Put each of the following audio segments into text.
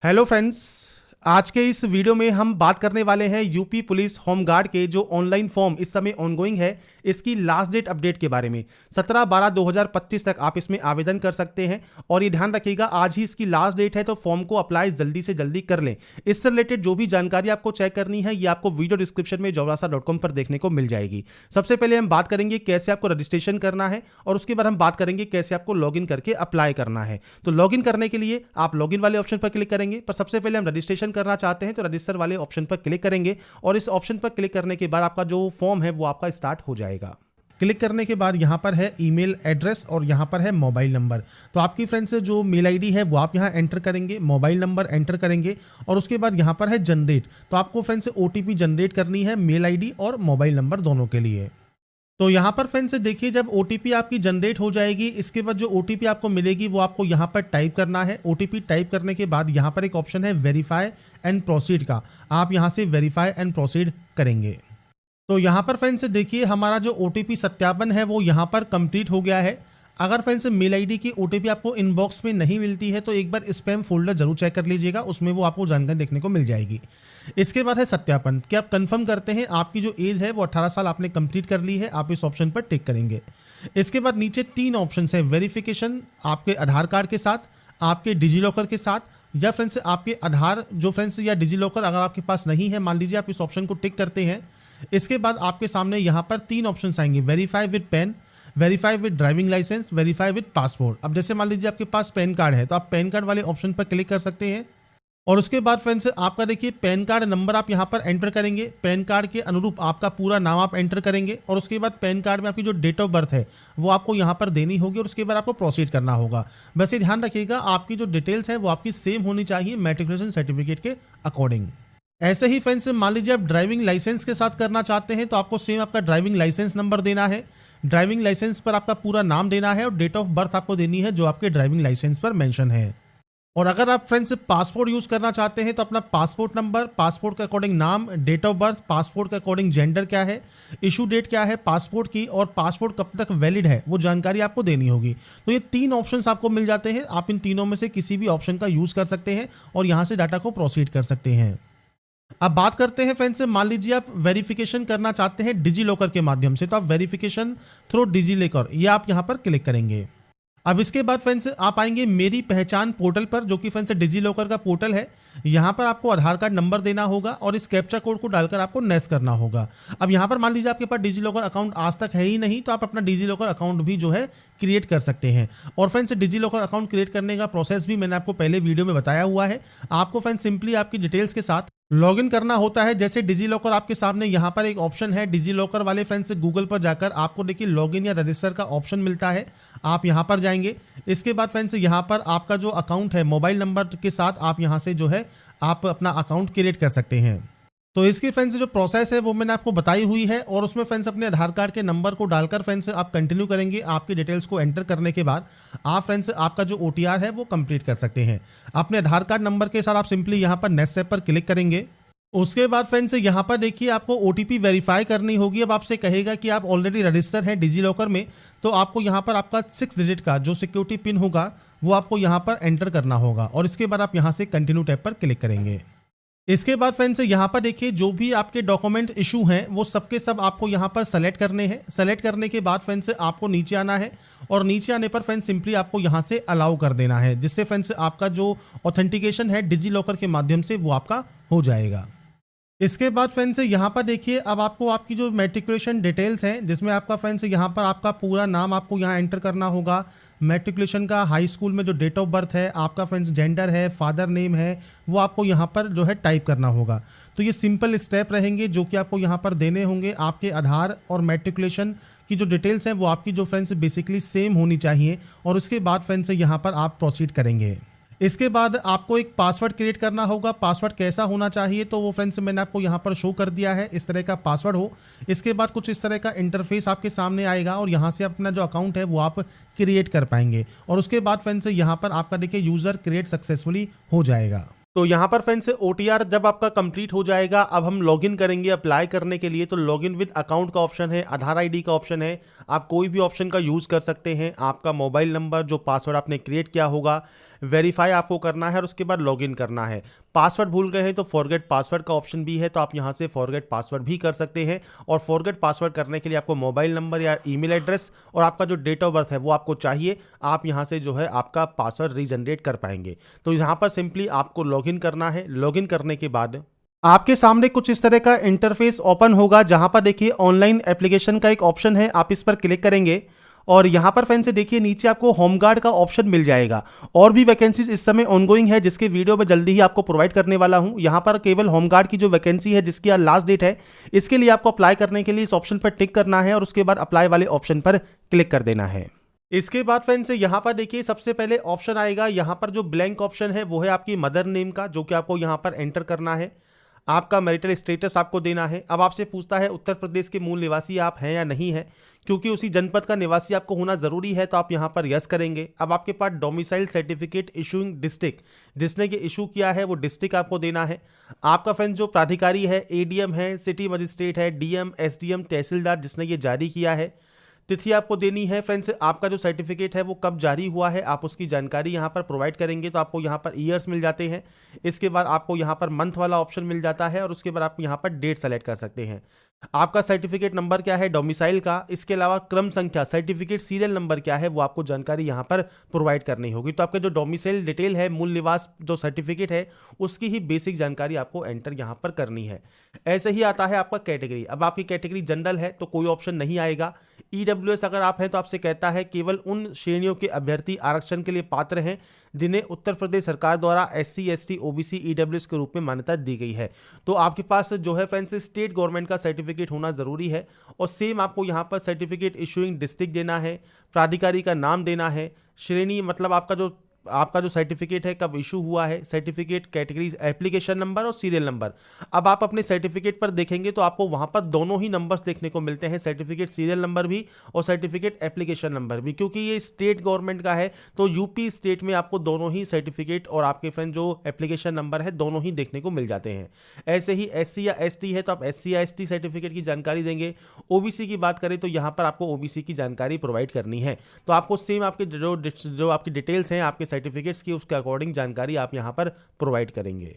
Hello friends, आज के इस वीडियो में हम बात करने वाले हैं यूपी पुलिस होमगार्ड के जो ऑनलाइन फॉर्म इस समय ऑनगोइंग है इसकी लास्ट डेट अपडेट के बारे में। 17/12/2025 तक आप इसमें आवेदन कर सकते हैं और ये ध्यान रखिएगा आज ही इसकी लास्ट डेट है, तो फॉर्म को अप्लाई जल्दी से जल्दी कर लें। इससे रिलेटेड जो भी जानकारी आपको चेक करनी है ये आपको वीडियो डिस्क्रिप्शन में jobrasa.com पर देखने को मिल जाएगी। सबसे पहले हम बात करेंगे कैसे आपको रजिस्ट्रेशन करना है और उसके बाद हम बात करेंगे कैसे आपको लॉगिन करके अप्लाई करना है। तो लॉगिन करने के लिए आप लॉगिन वाले ऑप्शन पर क्लिक करेंगे, पर सबसे पहले हम रजिस्ट्रेशन करना चाहते हैं तो रजिस्टर वाले ऑप्शन पर क्लिक करेंगे और इस ऑप्शन पर क्लिक करने के बाद आपका जो फॉर्म है वो आपका स्टार्ट हो जाएगा। क्लिक करने के बाद यहाँ पर है ईमेल एड्रेस और यहाँ पर है मोबाइल नंबर। तो आपकी फ्रेंड से जो मेल आईडी है वो आप यहाँ एंटर करेंगे, मोबाइल नंबर एंटर करेंगे और उसके बाद यहाँ पर है जनरेट। तो आपको फ्रेंड से ओटीपी जनरेट करनी है मेल आईडी और मोबाइल नंबर दोनों के लिए। तो यहाँ पर फ्रेंड से देखिए जब OTP आपकी जनरेट हो जाएगी इसके बाद जो OTP आपको मिलेगी वो आपको यहाँ पर टाइप करना है। OTP टाइप करने के बाद यहाँ पर एक ऑप्शन है वेरीफाई एंड प्रोसीड का, आप यहाँ से वेरीफाई एंड प्रोसीड करेंगे। तो यहाँ पर फ्रेंड से देखिए हमारा जो OTP सत्यापन है वो यहाँ पर कंप्लीट हो गया है। अगर फ्रेंड से मेल आईडी की OTP आपको इनबॉक्स में नहीं मिलती है तो एक बार स्पैम फोल्डर जरूर चेक कर लीजिएगा, उसमें वो आपको जानकारी देखने को मिल जाएगी। इसके बाद है सत्यापन, कि आप कंफर्म करते हैं आपकी जो एज है वो 18 साल आपने कंप्लीट कर ली है, आप इस ऑप्शन पर टिक करेंगे। इसके बाद नीचे 3 ऑप्शन है, वेरिफिकेशन आपके आधार कार्ड के साथ, आपके डिजी लॉकर के साथ, या फ्रेंड से आपके आधार जो फ्रेंड्स या डिजी लॉकर अगर आपके पास नहीं है, मान लीजिए आप इस ऑप्शन को टिक करते हैं। इसके बाद आपके सामने यहाँ पर 3 ऑप्शन आएंगे, verify with PAN, verify with driving licence, verify with passport. अब जैसे मान लीजिए आपके पास पैन कार्ड है तो आप पैन कार्ड वाले ऑप्शन पर क्लिक कर सकते हैं और उसके बाद फ्रेंड्स आपका देखिए पैन कार्ड नंबर आप यहाँ पर एंटर करेंगे, पैन कार्ड के अनुरूप आपका पूरा नाम आप एंटर करेंगे और उसके बाद पैन कार्ड में आपकी जो डेट ऑफ बर्थ है वो आपको यहाँ पर देनी होगी और उसके बाद आपको प्रोसीड करना होगा। वैसे ध्यान रखिएगा आपकी जो डिटेल्स है वो आपकी सेम होनी चाहिए मैट्रिकुलेशन सर्टिफिकेट के अकॉर्डिंग। ऐसे ही फ्रेंड्स मान लीजिए आप ड्राइविंग लाइसेंस के साथ करना चाहते हैं तो आपको सेम आपका ड्राइविंग लाइसेंस नंबर देना है, ड्राइविंग लाइसेंस पर आपका पूरा नाम देना है और डेट ऑफ बर्थ आपको देनी है जो आपके ड्राइविंग लाइसेंस पर मेंशन है। और अगर आप फ्रेंड्स पासपोर्ट यूज़ करना चाहते हैं तो अपना पासपोर्ट नंबर, पासपोर्ट के अकॉर्डिंग नाम, डेट ऑफ बर्थ, पासपोर्ट के अकॉर्डिंग जेंडर क्या है, इशू डेट क्या है पासपोर्ट की और पासपोर्ट कब तक वैलिड है वो जानकारी आपको देनी होगी। तो ये 3 ऑप्शंस आपको मिल जाते हैं, आप इन तीनों में से किसी भी ऑप्शन का यूज़ कर सकते हैं और यहाँ से डाटा को प्रोसीड कर सकते हैं। अब बात करते हैं फ्रेंड्स, मान लीजिए आप वेरिफिकेशन करना चाहते हैं डिजी लॉकर के माध्यम से, तो आप वेरिफिकेशन थ्रू डिजी लॉकर ये आप यहाँ पर क्लिक करेंगे। अब इसके बाद फ्रेंड्स आप आएंगे मेरी पहचान पोर्टल पर, जो कि फ्रेंड्स डिजी लॉकर का पोर्टल है। यहाँ पर आपको आधार कार्ड नंबर देना होगा और इस कैप्चा कोड को डालकर आपको नेक्स्ट करना होगा। अब यहाँ पर मान लीजिए आपके पास डिजी लॉकर अकाउंट आज तक है ही नहीं तो आप अपना डिजी लॉकर अकाउंट भी जो है क्रिएट कर सकते हैं। और friends digi locker account create करने का प्रोसेस भी मैंने आपको पहले वीडियो में बताया हुआ है। आपको फ्रेंड्स सिंपली आपकी डिटेल्स के साथ लॉगिन करना होता है। जैसे डिजी लॉकर आपके सामने यहाँ पर एक ऑप्शन है, डिजी लॉकर वाले फ्रेंड्स गूगल पर जाकर आपको देखिए लॉगिन या रजिस्टर का ऑप्शन मिलता है, आप यहाँ पर जाएंगे। इसके बाद फ्रेंड्स यहाँ पर आपका जो अकाउंट है मोबाइल नंबर के साथ आप यहाँ से जो है आप अपना अकाउंट क्रिएट कर सकते हैं। तो इसकी फ्रेंड्स जो प्रोसेस है वो मैंने आपको बताई हुई है और उसमें फ्रेंड्स अपने आधार कार्ड के नंबर को डालकर फ्रेंड्स आप कंटिन्यू करेंगे। आपकी डिटेल्स को एंटर करने के बाद आप फ्रेंड्स आपका जो OTR है वो कंप्लीट कर सकते हैं। अपने आधार कार्ड नंबर के साथ आप सिंपली यहाँ पर नेक्स्ट स्टेप पर क्लिक करेंगे। उसके बाद फ्रेंड्स यहाँ पर देखिए आपको OTP वेरीफाई करनी होगी। अब आपसे कहेगा कि आप ऑलरेडी रजिस्टर है डिजी लॉकर में, तो आपको यहाँ पर आपका 6 डिजिट का जो सिक्योरिटी पिन होगा वो आपको यहाँ पर एंटर करना होगा और इसके बाद आप यहाँ से कंटिन्यू टैब पर क्लिक करेंगे। इसके बाद फ्रेंड्स यहाँ पर देखिए जो भी आपके डॉक्यूमेंट इशू हैं वो सबके सब आपको यहाँ पर सेलेक्ट करने हैं। सेलेक्ट करने के बाद फ्रेंड्स आपको नीचे आना है और नीचे आने पर फ्रेंड्स सिंपली आपको यहाँ से अलाउ कर देना है, जिससे फ्रेंड्स आपका जो ऑथेंटिकेशन है डिजी लॉकर के माध्यम से वो आपका हो जाएगा। इसके बाद फ्रेंड्स यहाँ पर देखिए अब आपको आपकी जो मैट्रिकुलेशन डिटेल्स हैं जिसमें आपका फ्रेंड्स यहाँ पर आपका पूरा नाम आपको यहाँ एंटर करना होगा, मैट्रिकुलेशन का हाई स्कूल में जो डेट ऑफ बर्थ है, आपका फ्रेंड्स जेंडर है, फादर नेम है, वो आपको यहाँ पर जो है टाइप करना होगा। तो ये सिंपल स्टेप रहेंगे जो कि आपको यहाँ पर देने होंगे। आपके आधार और मैट्रिकुलेशन की जो डिटेल्स हैं वो आपकी जो फ्रेंड्स बेसिकली सेम होनी चाहिए और उसके बाद फ्रेंड्स यहाँ पर आप प्रोसीड करेंगे। इसके बाद आपको एक पासवर्ड क्रिएट करना होगा। पासवर्ड कैसा होना चाहिए तो वो फ्रेंड्स मैंने आपको यहाँ पर शो कर दिया है, इस तरह का पासवर्ड हो। इसके बाद कुछ इस तरह का इंटरफेस आपके सामने आएगा और यहाँ से अपना जो अकाउंट है वो आप क्रिएट कर पाएंगे और उसके बाद फ्रेंड्स यहाँ पर आपका देखिए यूज़र क्रिएट सक्सेसफुली हो जाएगा। तो यहाँ पर फ्रेंड्स OTR जब आपका कंप्लीट हो जाएगा, अब हम लॉगिन करेंगे अप्लाई करने के लिए। तो लॉगिन विद अकाउंट का ऑप्शन है, आधार ID का ऑप्शन है, आप कोई भी ऑप्शन का यूज़ कर सकते हैं। आपका मोबाइल नंबर जो पासवर्ड आपने क्रिएट किया होगा, वेरीफाई आपको करना है और उसके बाद लॉगिन करना है। पासवर्ड भूल गए हैं तो फॉरगेट पासवर्ड का ऑप्शन भी है, तो आप यहाँ से फॉरगेट पासवर्ड भी कर सकते हैं। और फॉरगेट पासवर्ड करने के लिए आपको मोबाइल नंबर या ईमेल एड्रेस और आपका जो डेट ऑफ बर्थ है वो आपको चाहिए। आप यहाँ से जो है आपका पासवर्ड रीजनरेट कर पाएंगे। तो यहाँ पर सिंपली आपको लॉगिन करना है। लॉगिन करने के बाद आपके सामने कुछ इस तरह का इंटरफेस ओपन होगा, जहां पर देखिए ऑनलाइन एप्लीकेशन का एक ऑप्शन है, आप इस पर क्लिक करेंगे और यहां पर फ्रेंड्स देखिए नीचे आपको होमगार्ड का ऑप्शन मिल जाएगा। और भी वैकेंसीज इस समय ऑनगोइंग है, जिसके वीडियो में जल्दी ही आपको प्रोवाइड करने वाला हूं। यहां पर केवल होमगार्ड की जो वैकेंसी है जिसकी आज लास्ट डेट है, इसके लिए आपको अप्लाई करने के लिए इस ऑप्शन पर टिक करना है और उसके बाद अप्लाई वाले ऑप्शन पर क्लिक कर देना है। इसके बाद फ्रेंड्स यहाँ पर देखिए सबसे पहले ऑप्शन आएगा, यहाँ पर जो ब्लैंक ऑप्शन है वो है आपकी मदर नेम का, जो कि आपको यहाँ पर एंटर करना है। आपका मैरिटल स्टेटस आपको देना है। अब आपसे पूछता है उत्तर प्रदेश के मूल निवासी आप हैं या नहीं है, क्योंकि उसी जनपद का निवासी आपको होना जरूरी है, तो आप यहाँ पर यस करेंगे। अब आपके पास डोमिसाइल सर्टिफिकेट इशूइंग डिस्ट्रिक्ट, जिसने कि इशू किया है वो डिस्ट्रिक्ट आपको देना है। आपका फ्रेंड जो प्राधिकारी है, एडीएम है, सिटी मजिस्ट्रेट है, डीएम, एसडीएम, तहसीलदार जिसने ये जारी किया है। तिथि आपको देनी है फ्रेंड्स, आपका जो सर्टिफिकेट है वो कब जारी हुआ है आप उसकी जानकारी यहाँ पर प्रोवाइड करेंगे, तो आपको यहाँ पर ईयर्स मिल जाते हैं। इसके बाद आपको यहाँ पर मंथ वाला ऑप्शन मिल जाता है और उसके बाद आप यहाँ पर डेट सेलेक्ट कर सकते हैं। आपका सर्टिफिकेट नंबर क्या है डोमिसाइल का, इसके अलावा क्रम संख्या सर्टिफिकेट सीरियल नंबर क्या है वो आपको जानकारी यहाँ पर प्रोवाइड करनी होगी। तो आपका जो डोमिसाइल डिटेल है, मूल निवास जो सर्टिफिकेट है उसकी ही बेसिक जानकारी आपको एंटर यहाँ पर करनी है। ऐसे ही आता है आपका कैटेगरी। अब आपकी कैटेगरी जनरल है तो कोई ऑप्शन नहीं आएगा। ईडब्ल्यूएस अगर आप हैं तो आपसे कहता है केवल उन श्रेणियों के अभ्यर्थी आरक्षण के लिए पात्र हैं जिन्हें उत्तर प्रदेश सरकार द्वारा एससी, एसटी, ओबीसी, ईडब्ल्यूएस के रूप में मान्यता दी गई है। तो आपके पास जो है फ्रेंड्स स्टेट गवर्नमेंट का सर्टिफिकेट होना जरूरी है। और सेम आपको यहाँ पर सर्टिफिकेट इशूइंग डिस्ट्रिक्ट देना है, प्राधिकारी का नाम देना है, श्रेणी मतलब आपका जो सर्टिफिकेट है कब इशू हुआ है, सर्टिफिकेट कैटेगरी, एप्लीकेशन नंबर और सीरियल नंबर। अब आप अपने सर्टिफिकेट पर देखेंगे तो आपको वहां पर दोनों ही नंबर्स देखने को मिलते हैं, सर्टिफिकेट सीरियल नंबर भी और सर्टिफिकेट एप्लीकेशन नंबर भी। क्योंकि ये स्टेट गवर्नमेंट का है तो यूपी स्टेट में आपको दोनों ही सर्टिफिकेट और आपके फ्रेंड जो एप्लीकेशन नंबर है दोनों ही देखने को मिल जाते हैं। ऐसे ही एससी या एसटी है तो आप एससी या एसटी सर्टिफिकेट की जानकारी देंगे। ओबीसी की बात करें तो यहाँ पर आपको ओबीसी की जानकारी प्रोवाइड करनी है। तो आपको सेम आपके जो आपकी डिटेल्स हैं आपके सर्टिफिकेट्स की उसके अकॉर्डिंग जानकारी आप यहां पर प्रोवाइड करेंगे।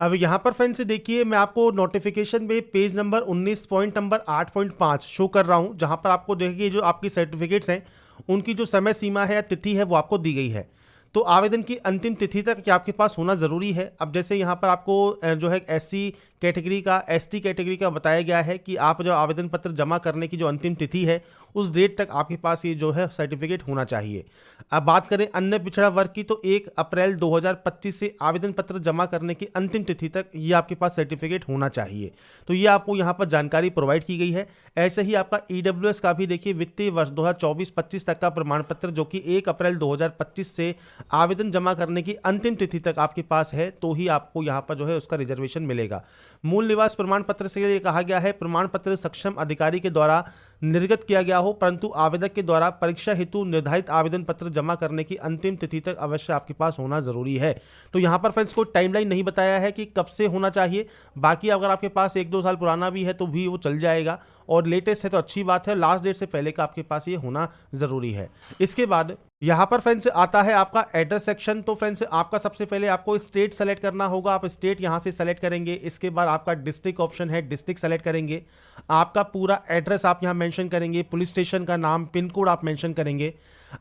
अब यहां पर फ्रेंड्स देखिए मैं आपको नोटिफिकेशन में page number 19 point number 8.5 show कर रहा हूं, जहां पर आपको देखिए जो आपकी सर्टिफिकेट्स हैं उनकी जो समय सीमा है या तिथि है वो आपको दी गई है। तो आवेदन की अंतिम तिथि तक क्या आपके पास होना जरूरी है। अब जैसे यहाँ पर आपको जो है एससी कैटेगरी का, एसटी कैटेगरी का बताया गया है कि आप जो आवेदन पत्र जमा करने की जो अंतिम तिथि है उस डेट तक आपके पास ये जो है सर्टिफिकेट होना चाहिए। अब बात करें अन्य पिछड़ा वर्ग की तो 1 अप्रैल 2025 से आवेदन पत्र जमा करने की अंतिम तिथि तक ये आपके पास सर्टिफिकेट होना चाहिए। तो ये आपको यहाँ पर जानकारी प्रोवाइड की गई है। ऐसे ही आपका ईडब्ल्यूएस का भी देखिए वित्तीय वर्ष 2024-25 तक का प्रमाण पत्र जो कि 1 अप्रैल 2025 से आवेदन जमा करने की अंतिम तिथि तक आपके पास है तो ही आपको यहाँ पर जो है उसका रिजर्वेशन मिलेगा। मूल निवास प्रमाण पत्र से ये कहा गया है प्रमाण पत्र सक्षम अधिकारी के द्वारा निर्गत किया गया हो, परंतु आवेदक के द्वारा परीक्षा हेतु निर्धारित आवेदन पत्र जमा करने की अंतिम तिथि तक अवश्य आपके पास होना जरूरी है। तो यहाँ पर फ्रेंड्स को टाइमलाइन नहीं बताया है कि कब से होना चाहिए। बाकी अगर आपके पास 1-2 साल पुराना भी है तो भी वो चल जाएगा और लेटेस्ट है तो अच्छी बात है, लास्ट डेट से पहले का आपके पास ये होना जरूरी है। इसके बाद यहाँ पर फ्रेंड्स आता है आपका एड्रेस सेक्शन। तो फ्रेंड्स आपका सबसे पहले आपको स्टेट सेलेक्ट करना होगा, आप स्टेट यहाँ से सेलेक्ट करेंगे। इसके बाद आपका डिस्ट्रिक्ट ऑप्शन है, डिस्ट्रिक्ट सेलेक्ट करेंगे। आपका पूरा एड्रेस आप यहाँ मेंशन करेंगे, पुलिस स्टेशन का नाम, पिन कोड आप मेंशन करेंगे।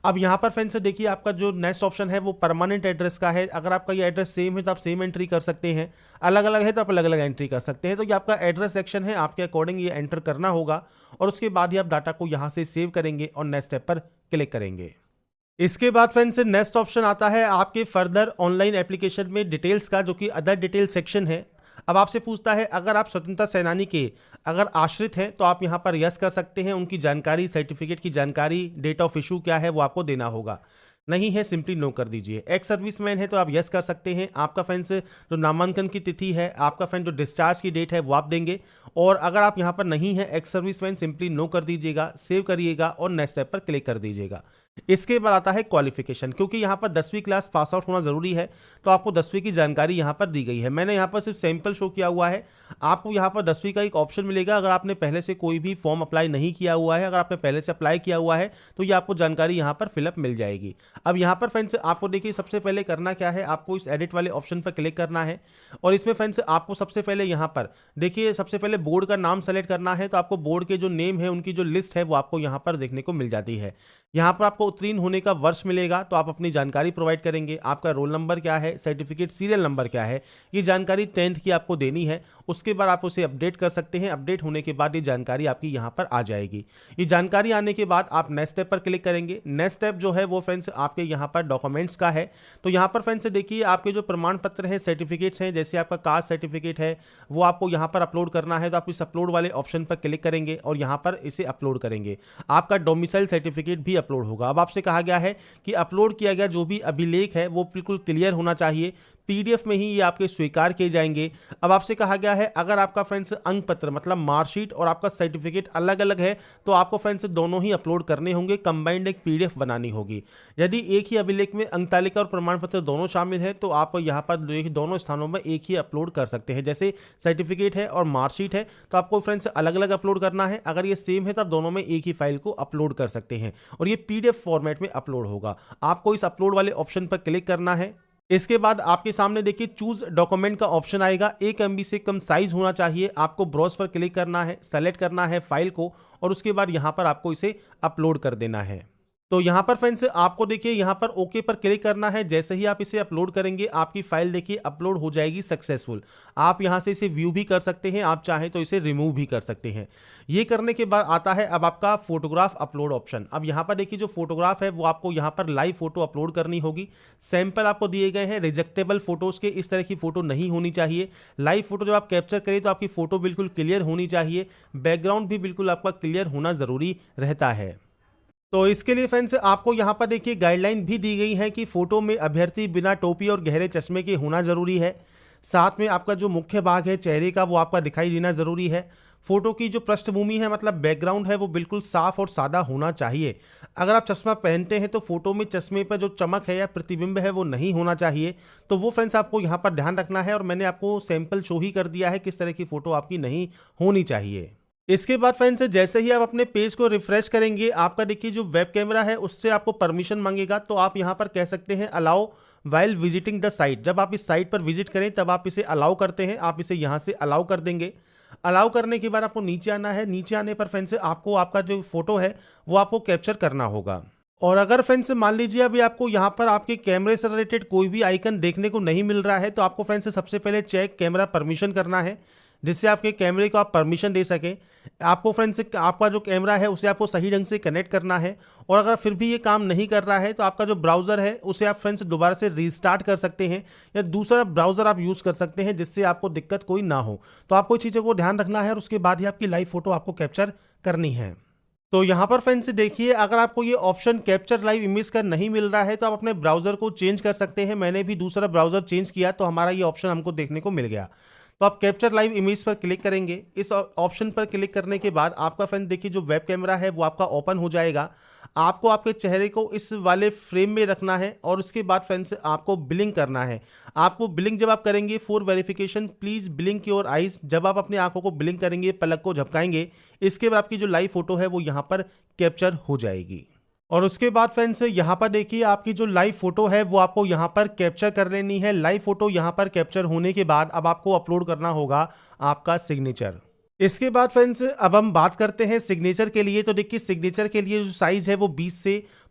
अब यहाँ पर फ्रेंड्स देखिए आपका जो नेक्स्ट ऑप्शन है वो परमानेंट एड्रेस का है। अगर आपका ये एड्रेस सेम है तो आप सेम एंट्री कर सकते हैं, अलग अलग है तो आप अलग अलग एंट्री कर सकते हैं। तो ये आपका एड्रेस सेक्शन है, आपके अकॉर्डिंग ये एंटर करना होगा और उसके बाद ही आप डाटा को यहाँ से सेव करेंगे और नेक्स्ट स्टेप पर क्लिक करेंगे। इसके बाद फ्रेंड्स नेक्स्ट ऑप्शन आता है आपके फर्दर ऑनलाइन एप्लीकेशन में डिटेल्स का, जो कि अदर डिटेल सेक्शन है। अब आपसे पूछता है अगर आप स्वतंत्रता सेनानी के अगर आश्रित हैं तो आप यहां पर यस कर सकते हैं, उनकी जानकारी, सर्टिफिकेट की जानकारी, डेट ऑफ इशू क्या है वो आपको देना होगा। नहीं है सिंपली नो कर दीजिए। एक्स सर्विसमैन है तो आप यस कर सकते हैं। आपका फ्रेंड्स जो नामांकन की तिथि है, आपका फ्रेंड जो डिस्चार्ज की डेट है वो आप देंगे। और अगर आप यहाँ पर नहीं है एक्स सर्विसमैन सिंपली नो कर दीजिएगा, सेव करिएगा और नेक्स्ट स्टेप पर क्लिक कर दीजिएगा। इसके बाद आता है क्वालिफिकेशन, क्योंकि यहाँ पर 10वीं क्लास पास आउट होना जरूरी है, तो आपको 10वीं की जानकारी यहाँ पर दी गई है। मैंने यहाँ पर सिर्फ सैंपल शो किया हुआ है। आपको यहाँ पर 10वीं का एक ऑप्शन मिलेगा। अगर आपने पहले से कोई भी फॉर्म अप्लाई नहीं किया हुआ है, अगर आपने पहले से अप्लाई किया हुआ है तो ये आपको जानकारी यहाँ पर फिलअप मिल जाएगी। अब यहाँ पर फ्रेंड्स आपको देखिए सबसे पहले करना क्या है, आपको इस एडिट वाले ऑप्शन पर क्लिक करना है और इसमें फ्रेंड्स आपको सबसे पहले यहाँ पर देखिए सबसे पहले बोर्ड का नाम सेलेक्ट करना है। तो आपको बोर्ड के जो नेम है उनकी जो लिस्ट है वो आपको यहाँ पर देखने को मिल जाती है। यहाँ पर आपको उत्तीर्ण होने का वर्ष मिलेगा, तो आप अपनी जानकारी प्रोवाइड करेंगे। आपका रोल नंबर क्या है, सर्टिफिकेट सीरियल नंबर क्या है, ये जानकारी 10th की आपको देनी है। उसके बाद आप उसे अपडेट कर सकते हैं। अपडेट होने के बाद ये जानकारी आपकी यहाँ पर आ जाएगी। ये जानकारी आने के बाद आप नेक्स्ट स्टेप पर क्लिक करेंगे। नेक्स्ट स्टेप जो है वो फ्रेंड्स आपके यहाँ पर डॉक्यूमेंट्स का है। तो यहाँ पर फ्रेंड्स देखिए आपके जो प्रमाण पत्र हैं, सर्टिफिकेट्स हैं, जैसे आपका कास्ट सर्टिफिकेट है वो आपको यहाँ पर अपलोड करना है। तो आप इस अपलोड वाले ऑप्शन पर क्लिक करेंगे और यहाँ पर इसे अपलोड करेंगे। आपका डोमिसाइल सर्टिफिकेट भी अपलोड होगा। अब आपसे कहा गया है कि अपलोड किया गया जो भी अभिलेख है वो बिल्कुल क्लियर होना चाहिए, पीडीएफ में ही ये आपके स्वीकार किए जाएंगे। अब आपसे कहा गया है अगर आपका फ्रेंड्स अंक पत्र मतलब मार्कशीट और आपका सर्टिफिकेट अलग अलग है तो आपको फ्रेंड्स दोनों ही अपलोड करने होंगे, कंबाइंड एक पीडीएफ बनानी होगी। यदि एक ही अभिलेख में अंक तालिका और प्रमाण पत्र दोनों शामिल है तो आप यहाँ पर दोनों स्थानों में एक ही अपलोड कर सकते हैं। जैसे सर्टिफिकेट है और मार्कशीट है तो आपको फ्रेंड्स अलग अलग अपलोड करना है। अगर ये सेम है तो आप दोनों में एक ही फाइल को अपलोड कर सकते हैं और ये पीडीएफ फॉर्मेट में अपलोड होगा। आपको इस अपलोड वाले ऑप्शन पर क्लिक करना है। इसके बाद आपके सामने देखिए चूज डॉक्यूमेंट का ऑप्शन आएगा। 1 MB से कम साइज होना चाहिए। आपको ब्राउज पर क्लिक करना है, सेलेक्ट करना है फाइल को और उसके बाद यहाँ पर आपको इसे अपलोड कर देना है। तो यहाँ पर फ्रेंड्स आपको देखिए यहाँ पर ओके पर क्लिक करना है। जैसे ही आप इसे अपलोड करेंगे आपकी फाइल देखिए अपलोड हो जाएगी सक्सेसफुल। आप यहाँ से इसे व्यू भी कर सकते हैं, आप चाहें तो इसे रिमूव भी कर सकते हैं। ये करने के बाद आता है अब आपका फोटोग्राफ अपलोड ऑप्शन। अब यहाँ पर देखिए जो फोटोग्राफ है वो आपको यहाँ पर लाइव फोटो अपलोड करनी होगी। सैंपल आपको दिए गए हैं रिजेक्टेबल फोटोज के, इस तरह की फोटो नहीं होनी चाहिए। लाइव फोटो जब आप कैप्चर करें तो आपकी फोटो बिल्कुल क्लियर होनी चाहिए, बैकग्राउंड भी बिल्कुल आपका क्लियर होना जरूरी रहता है। तो इसके लिए फ्रेंड्स आपको यहाँ पर देखिए गाइडलाइन भी दी गई है कि फोटो में अभ्यर्थी बिना टोपी और गहरे चश्मे के होना जरूरी है। साथ में आपका जो मुख्य भाग है चेहरे का वो आपका दिखाई देना जरूरी है। फोटो की जो पृष्ठभूमि है मतलब बैकग्राउंड है वो बिल्कुल साफ और सादा होना चाहिए। अगर आप चश्मा पहनते हैं तो फोटो में चश्मे पर जो चमक है या प्रतिबिंब है वो नहीं होना चाहिए। तो वो फ्रेंड्स आपको यहाँ पर ध्यान रखना है और मैंने आपको सैंपल शो ही कर दिया है किस तरह की फोटो आपकी नहीं होनी चाहिए। इसके बाद फ्रेंड्स जैसे ही आप अपने पेज को रिफ्रेश करेंगे आपका देखिए जो वेब कैमरा है उससे आपको परमिशन मांगेगा। तो आप यहाँ पर कह सकते हैं allow while visiting the site. जब आप इस साइट पर विजिट करें तब आप इसे अलाउ करते हैं, आप इसे यहाँ से अलाउ कर देंगे। अलाउ करने के बाद आपको नीचे आना है। नीचे आने पर फ्रेंड्स आपको आपका जो फोटो है वो आपको कैप्चर करना होगा। और अगर फ्रेंड्स मान लीजिए अभी आपको यहाँ पर आपके कैमरे से रिलेटेड कोई भी आइकन देखने को नहीं मिल रहा है तो आपको फ्रेंड्स सबसे पहले चेक कैमरा परमिशन करना है, जिससे आपके कैमरे को आप परमिशन दे सकें। आपको फ्रेंड्स आपका जो कैमरा है उसे आपको सही ढंग से कनेक्ट करना है। और अगर फिर भी ये काम नहीं कर रहा है तो आपका जो ब्राउज़र है उसे आप फ्रेंड्स दोबारा से रीस्टार्ट कर सकते हैं या दूसरा ब्राउज़र आप यूज़ कर सकते हैं जिससे आपको दिक्कत कोई ना हो। तो आपको इस चीज़ों को ध्यान रखना है और उसके बाद ही आपकी लाइव फोटो आपको कैप्चर करनी है। तो यहाँ पर फ्रेंड्स देखिए अगर आपको ये ऑप्शन कैप्चर लाइव इमेज का नहीं मिल रहा है तो आप अपने ब्राउज़र को चेंज कर सकते हैं। मैंने भी दूसरा ब्राउज़र चेंज किया तो हमारा ये ऑप्शन हमको देखने को मिल गया। तो आप कैप्चर लाइव इमेज पर क्लिक करेंगे। इस ऑप्शन पर क्लिक करने के बाद आपका फ्रेंड देखिए जो वेब कैमरा है वो आपका ओपन हो जाएगा। आपको आपके चेहरे को इस वाले फ्रेम में रखना है और उसके बाद फ्रेंड्स आपको ब्लिंक करना है। आपको ब्लिंक जब आप करेंगे for verification please blink your eyes, जब आप अपनी आंखों को ब्लिंक करेंगे, पलक को झपकाएंगे, इसके बाद आपकी जो लाइव फोटो है वो यहाँ पर कैप्चर हो जाएगी। और उसके बाद फ्रेंड्स यहाँ पर देखिए आपकी जो लाइव फोटो है वो आपको यहाँ पर कैप्चर कर लेनी है। लाइव फोटो यहाँ पर कैप्चर होने के बाद अब आपको अपलोड करना होगा आपका सिग्नेचर। इसके बाद फ्रेंड्स अब हम बात करते हैं सिग्नेचर के लिए। तो देखिए सिग्नेचर के लिए जो साइज़ है वो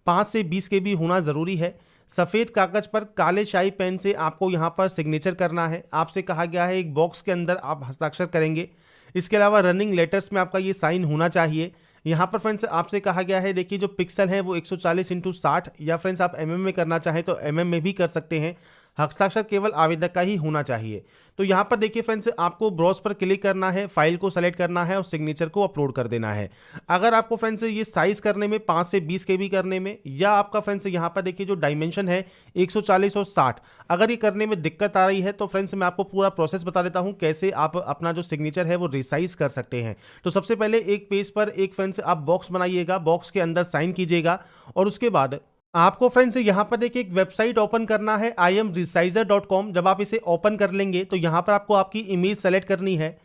5 से 20 KB होना ज़रूरी है। सफ़ेद कागज़ पर काले शाही पेन से आपको यहाँ पर सिग्नेचर करना है। आपसे कहा गया है एक बॉक्स के अंदर आप हस्ताक्षर करेंगे। इसके अलावा रनिंग लेटर्स में आपका ये साइन होना चाहिए। यहाँ पर फ्रेंड्स आपसे कहा गया है देखिए जो पिक्सल है वो 140 × 60 या फ्रेंड्स आप mm में करना चाहें तो mm में भी कर सकते हैं। हस्ताक्षर केवल आवेदक का ही होना चाहिए। तो यहाँ पर देखिए फ्रेंड्स, आपको ब्राउज पर क्लिक करना है, फाइल को सेलेक्ट करना है और सिग्नेचर को अपलोड कर देना है। अगर आपको फ्रेंड्स ये साइज करने में 5 से 20 KB करने में, या आपका फ्रेंड्स यहाँ पर देखिए जो डायमेंशन है 140 और 60, अगर ये करने में दिक्कत आ रही है तो फ्रेंड्स मैं आपको पूरा प्रोसेस बता देता हूँ कैसे आप अपना जो सिग्नेचर है वो रिसाइज कर सकते हैं। तो सबसे पहले एक पेज पर एक फ्रेंड्स आप बॉक्स बनाइएगा, बॉक्स के अंदर साइन कीजिएगा और उसके बाद आपको फ्रेंड्स यहाँ पर देखिए एक वेबसाइट ओपन करना है imresizer.com। जब आप इसे ओपन कर लेंगे तो यहाँ पर आपको आपकी इमेज सेलेक्ट करनी है।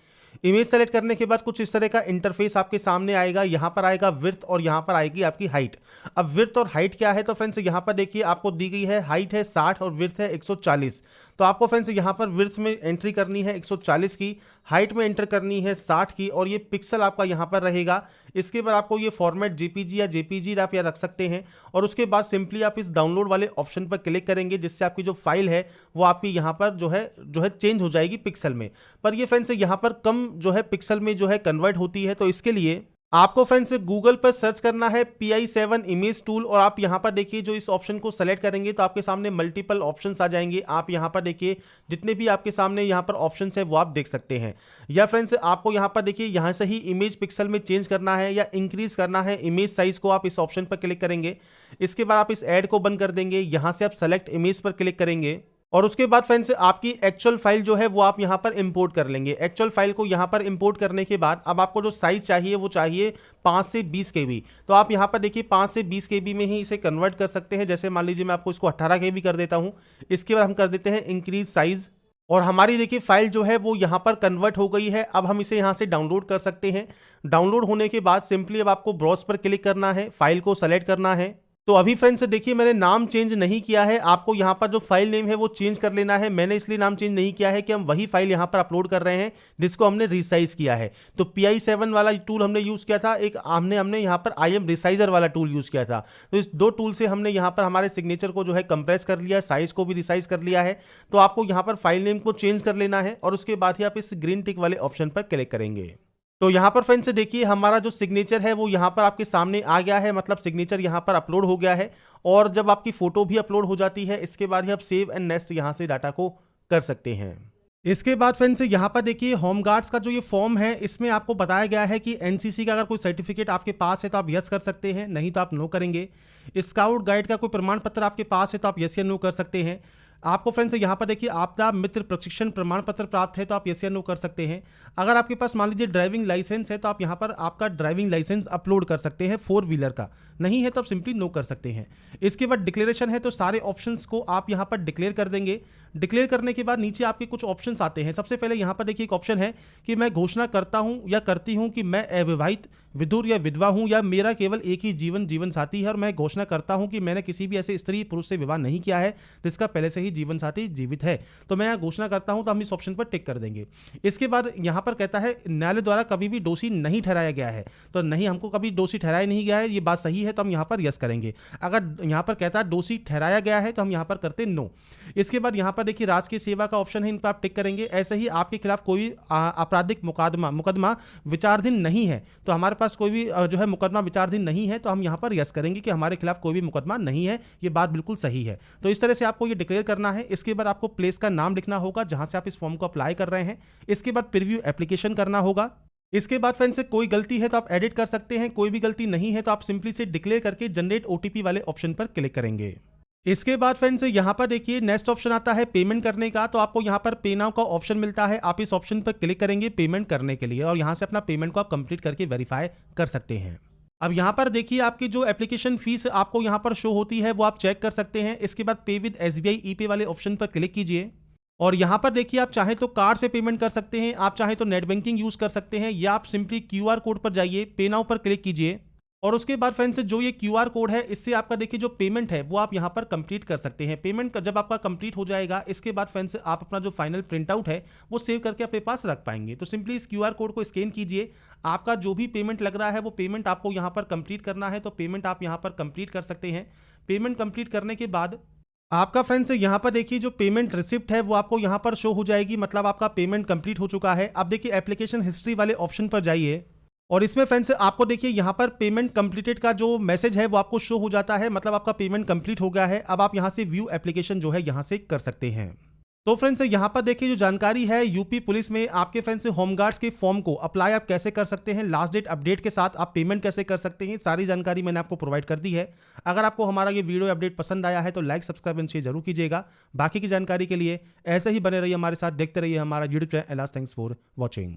इमेज सेलेक्ट करने के बाद कुछ इस तरह का इंटरफेस आपके सामने आएगा। यहाँ पर आएगा विड्थ और यहाँ पर आएगी आपकी हाइट। अब विड्थ और हाइट क्या है, तो फ्रेंड्स यहाँ पर देखिए आपको दी गई है हाइट है 60 और विड्थ है 140। तो आपको फ्रेंड्स यहाँ पर विड्थ में एंट्री करनी है 140 की, हाइट में एंटर करनी है 60 की और ये पिक्सल आपका यहाँ पर रहेगा। इसके बाद आपको ये फॉर्मेट JPG या JPG आप यहाँ रख सकते हैं और उसके बाद सिंपली आप इस डाउनलोड वाले ऑप्शन पर क्लिक करेंगे, जिससे आपकी जो फाइल है वो आपकी यहाँ पर जो है चेंज हो जाएगी पिक्सल में। पर ये फ्रेंड्स यहाँ पर कम जो है पिक्सल में जो है कन्वर्ट होती है। तो इसके लिए आपको फ्रेंड्स गूगल पर सर्च करना है PI7 इमेज टूल और आप यहाँ पर देखिए जो इस ऑप्शन को सेलेक्ट करेंगे तो आपके सामने मल्टीपल ऑप्शंस आ जाएंगे। आप यहाँ पर देखिए जितने भी आपके सामने यहाँ पर ऑप्शंस है वो आप देख सकते हैं। या फ्रेंड्स आपको यहाँ पर देखिए यहाँ से ही इमेज पिक्सल में चेंज करना है या इंक्रीज करना है इमेज साइज को, आप इस ऑप्शन पर क्लिक करेंगे। इसके बाद आप इस ऐड को बंद कर देंगे, यहाँ से आप सेलेक्ट इमेज पर क्लिक करेंगे और उसके बाद फ्रेंड्स आपकी एक्चुअल फाइल जो है वो आप यहाँ पर इंपोर्ट कर लेंगे। एक्चुअल फाइल को यहाँ पर इंपोर्ट करने के बाद अब आपको जो साइज चाहिए वो चाहिए 5 से 20 KB। तो आप यहाँ पर देखिए 5 से 20 KB में ही इसे कन्वर्ट कर सकते हैं। जैसे मान लीजिए मैं आपको इसको 18 KB कर देता हूँ। इसके बाद हम कर देते हैं इंक्रीज साइज और हमारी देखिए फाइल जो है वो यहाँ पर कन्वर्ट हो गई है। अब हम इसे यहाँ से डाउनलोड कर सकते हैं। डाउनलोड होने के बाद सिंपली अब आपको ब्राउज पर क्लिक करना है, फाइल को सेलेक्ट करना है। तो अभी फ्रेंड्स देखिए मैंने नाम चेंज नहीं किया है, आपको यहाँ पर जो फाइल नेम है वो चेंज कर लेना है। मैंने इसलिए नाम चेंज नहीं किया है कि हम वही फाइल यहाँ पर अपलोड कर रहे हैं जिसको हमने रिसाइज किया है। तो PI7 वाला टूल हमने यूज़ किया था, एक हमने यहाँ पर imresizer वाला टूल यूज़ किया था। तो इस दो टूल से हमने यहाँ पर हमारे सिग्नेचर को जो है कंप्रेस कर लिया है, साइज को भी रिसाइज कर लिया है। तो आपको यहाँ पर फाइल नेम को चेंज कर लेना है और उसके बाद ही आप इस ग्रीन टिक वाले ऑप्शन पर क्लिक करेंगे। तो यहाँ पर फ्रेंड्स देखिए हमारा जो सिग्नेचर है वो यहाँ पर आपके सामने आ गया है, मतलब सिग्नेचर यहाँ पर अपलोड हो गया है। और जब आपकी फोटो भी अपलोड हो जाती है इसके बाद ही आप सेव एंड नेक्स्ट यहाँ से डाटा को कर सकते हैं। इसके बाद फ्रेंड्स यहाँ पर देखिए होमगार्ड्स का जो ये फॉर्म है इसमें आपको बताया गया है कि NCC का अगर कोई सर्टिफिकेट आपके पास है तो आप यस कर सकते हैं, नहीं तो आप नो करेंगे। स्काउट गाइड का कोई प्रमाण पत्र आपके पास है तो आप यस या नो कर सकते हैं। आपको फ्रेंड्स यहाँ पर देखिए आपदा मित्र प्रशिक्षण प्रमाण पत्र प्राप्त है तो आप यस या नो कर सकते हैं। अगर आपके पास मान लीजिए ड्राइविंग लाइसेंस है तो आप यहाँ पर आपका ड्राइविंग लाइसेंस अपलोड कर सकते हैं 4 व्हीलर का, नहीं है तो आप सिंपली नो कर सकते हैं। इसके बाद डिक्लेरेशन है तो सारे ऑप्शंस को आप यहाँ पर डिक्लेयर कर देंगे। डिक्लेयर करने के बाद नीचे आपके कुछ ऑप्शंस आते हैं। सबसे पहले यहाँ पर देखिए एक ऑप्शन है कि मैं घोषणा करता हूँ या करती हूँ कि मैं अविवाहित, विधुर या विधवा हूँ या मेरा केवल एक ही जीवन साथी है और मैं घोषणा करता हूँ कि मैंने किसी भी ऐसे स्त्री पुरुष से विवाह नहीं किया है जिसका पहले से ही जीवन साथी जीवित है। तो मैं यहाँ घोषणा करता हूँ, तो हम इस ऑप्शन पर टिक कर देंगे। इसके बाद यहाँ पर कहता है न्यायालय द्वारा कभी भी दोषी नहीं ठहराया गया है, तो नहीं, हमको कभी दोषी ठहराया नहीं गया है, ये बात सही है तो हम यहाँ पर यस करेंगे। अगर यहाँ पर कहता है दोषी ठहराया गया है तो हम यहाँ पर करते नो। इसके बाद यहाँ पर देखिए राजकीय सेवा का ऑप्शन है, इन पर आप टिक करेंगे। ऐसे ही आपके खिलाफ कोई आपराधिक मुकदमा विचाराधीन नहीं है, तो हमारे पास कोई भी जो है मुकदमा विचाराधीन नहीं है तो हम यहाँ पर यस करेंगे कि हमारे खिलाफ कोई भी मुकदमा नहीं है, ये बात बिल्कुल सही है। तो इस तरह से आपको ये डिक्लेयर करना है। इसके बाद आपको प्लेस का नाम लिखना होगा जहां से आप इस फॉर्म को अप्लाई कर रहे हैं। इसके बाद प्रीव्यू एप्लीकेशन करना होगा। इसके बाद फ्रेंड्स से कोई गलती है तो आप एडिट कर सकते हैं, कोई भी गलती नहीं है तो आप सिंपली से डिक्लेयर करके जनरेट OTP वाले ऑप्शन पर क्लिक करेंगे। इसके बाद फ्रेंड्स यहाँ पर देखिए नेक्स्ट ऑप्शन आता है पेमेंट करने का। तो आपको यहाँ पर पे नाउ का ऑप्शन मिलता है, आप इस ऑप्शन पर क्लिक करेंगे पेमेंट करने के लिए और यहाँ से अपना पेमेंट को आप कंप्लीट करके वेरीफाई कर सकते हैं। अब यहाँ पर देखिए आपकी जो एप्लीकेशन फीस आपको यहाँ पर शो होती है वो आप चेक कर सकते हैं। इसके बाद पे विद SBI ePay वाले ऑप्शन पर क्लिक कीजिए और यहाँ पर देखिए आप चाहे तो कार्ड से पेमेंट कर सकते हैं, आप चाहे तो नेट बैंकिंग यूज कर सकते हैं, या आप सिंपली QR कोड पर जाइए, पे नाउ पर क्लिक कीजिए और उसके बाद फ्रेंड्स जो ये QR कोड है इससे आपका देखिए जो पेमेंट है वो आप यहाँ पर कंप्लीट कर सकते हैं। पेमेंट जब आपका कंप्लीट हो जाएगा इसके बाद फ्रेंड्स आप अपना जो फाइनल प्रिंट आउट है वो सेव करके अपने पास रख पाएंगे। तो सिंपली इस QR कोड को स्कैन कीजिए, आपका जो भी पेमेंट लग रहा है वो पेमेंट आपको यहाँ पर कंप्लीट करना है, तो पेमेंट आप यहाँ पर कंप्लीट कर सकते हैं। पेमेंट कंप्लीट करने के बाद आपका फ्रेंड्स यहाँ पर देखिए जो पेमेंट रिसिप्ट है वो आपको यहाँ पर शो हो जाएगी, मतलब आपका पेमेंट कंप्लीट हो चुका है। अब देखिए एप्लीकेशन हिस्ट्री वाले ऑप्शन पर जाइए और इसमें फ्रेंड्स आपको देखिए यहाँ पर पेमेंट कंप्लीटेड का जो मैसेज है वो आपको शो हो जाता है, मतलब आपका पेमेंट कंप्लीट हो गया है। अब आप यहाँ से व्यू एप्लीकेशन जो है यहाँ से कर सकते हैं। तो फ्रेंड्स यहाँ पर देखिए जो जानकारी है यूपी पुलिस में आपके फ्रेंड्स होमगार्ड्स के फॉर्म को अप्लाई आप कैसे कर सकते हैं, लास्ट डेट अपडेट के साथ आप पेमेंट कैसे कर सकते हैं, सारी जानकारी मैंने आपको प्रोवाइड कर दी है। अगर आपको हमारा ये वीडियो अपडेट पसंद आया है तो लाइक सब्सक्राइब एंड शेयर जरूर कीजिएगा। बाकी की जानकारी के लिए ऐसे ही बने रहिए हमारे साथ, देखते रहिए हमारा YouTube channel. Thanks for watching.